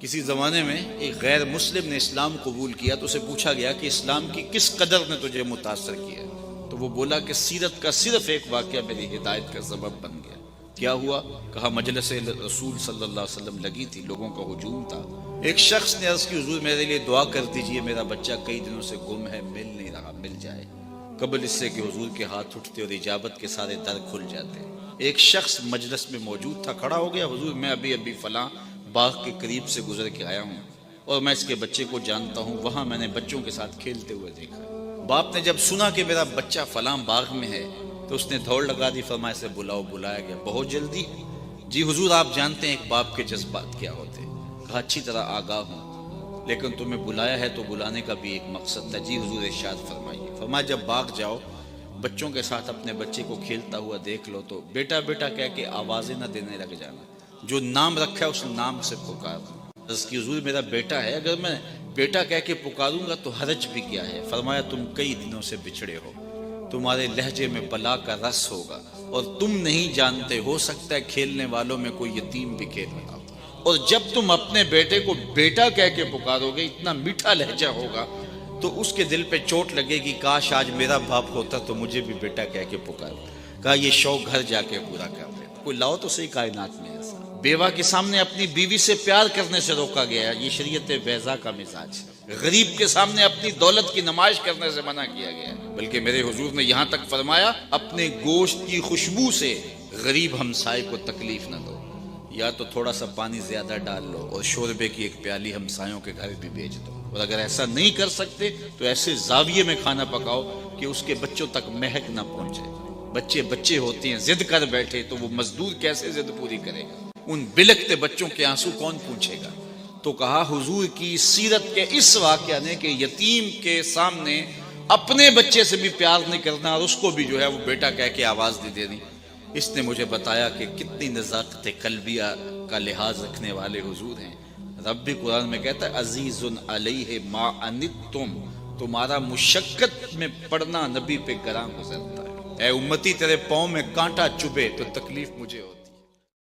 کسی زمانے میں ایک غیر مسلم نے اسلام قبول کیا تو اسے پوچھا گیا کہ اسلام کی کس قدر نے تجھے متاثر کیا؟ تو وہ بولا کہ سیرت کا صرف ایک واقعہ میری ہدایت کا سبب بن گیا۔ کیا ہوا؟ کہا مجلس رسول صلی اللہ علیہ وسلم لگی تھی، لوگوں کا ہجوم تھا۔ ایک شخص نے عرض کی حضور میرے لیے دعا کر دیجئے، میرا بچہ کئی دنوں سے گم ہے، مل نہیں رہا، مل جائے۔ قبل اس سے کہ حضور کے ہاتھ اٹھتے اور اجابت کے سارے در کھل جاتے۔ ایک شخص مجلس میں موجود تھا، کھڑا ہو گیا، حضور میں ابھی فلاں باغ کے قریب سے گزر کے آیا ہوں اور میں اس کے بچے کو جانتا ہوں، وہاں میں نے بچوں کے ساتھ کھیلتے ہوئے دیکھا۔ باپ نے جب سنا کہ میرا بچہ فلاں باغ میں ہے تو اس نے دوڑ لگا دی، فرمایا اسے بلاؤ۔ بلایا گیا، بہت جلدی؟ جی حضور آپ جانتے ہیں ایک باپ کے جذبات کیا ہوتے ہیں۔ کہا اچھی طرح آگاہ ہوں، لیکن تمہیں بلایا ہے تو بلانے کا بھی ایک مقصد تھا۔ جی حضور ارشاد فرمائیے۔ فرمایا جب باغ جاؤ بچوں کے ساتھ اپنے بچے کو کھیلتا ہوا دیکھ لو تو بیٹا بیٹا کہہ کے آوازیں نہ دینے لگ جانا، جو نام رکھا ہے اس نام سے پکارنا۔ عرض کی حضور میرا بیٹا ہے، اگر میں بیٹا کہہ کے پکاروں گا تو حرج بھی کیا ہے؟ فرمایا تم کئی دنوں سے بچھڑے ہو، تمہارے لہجے میں بلا کا رس ہوگا اور تم نہیں جانتے، ہو سکتا ہے کھیلنے والوں میں کوئی یتیم بھی کھیل رہا ہو، اور جب تم اپنے بیٹے کو بیٹا کہہ کے پکارو گے، اتنا میٹھا لہجہ ہوگا تو اس کے دل پہ چوٹ لگے گی، کاش آج میرا باپ ہوتا تو مجھے بھی بیٹا کہہ کے پکارو۔ کہا یہ شوق گھر جا کے پورا کر لے، کوئی لاؤ تو صحیح کائنات میں ایسا۔ بیوہ کے سامنے اپنی بیوی سے پیار کرنے سے روکا گیا، یہ شریعت بیضا کا مزاج ہے۔ غریب کے سامنے اپنی دولت کی نمائش کرنے سے منع کیا گیا، بلکہ میرے حضور نے یہاں تک فرمایا اپنے گوشت کی خوشبو سے غریب ہمسائے کو تکلیف نہ دو، یا تو تھوڑا سا پانی زیادہ ڈال لو اور شوربے کی ایک پیالی ہمسایوں کے گھر بھی بھیج دو، اور اگر ایسا نہیں کر سکتے تو ایسے زاویے میں کھانا پکاؤ کہ اس کے بچوں تک مہک نہ پہنچے۔ بچے ہوتے ہیں، ضد کر بیٹھے تو وہ مزدور کیسے ضد پوری کرے گا؟ ان بلکتے بچوں کے آنسو کون پوچھے گا؟ تو کہا حضور کی سیرت کے اس واقعہ نے کہ یتیم کے سامنے اپنے بچے سے بھی پیار نہیں کرنا اور اس کو بھی جو ہے وہ بیٹا کہہ کے آواز نہیں دینی، اس نے مجھے بتایا کہ کتنی نزاکت قلبیہ کا لحاظ رکھنے والے حضور ہیں۔ رب بھی قرآن میں کہتا ہے عزیز علیہ ما عنتم، تمہارا مشقت میں پڑنا نبی پہ گراں گزرتا ہے۔ اے امتی تیرے پاؤں میں کانٹا چبھے تو تکلیف مجھے ہوتی ہے۔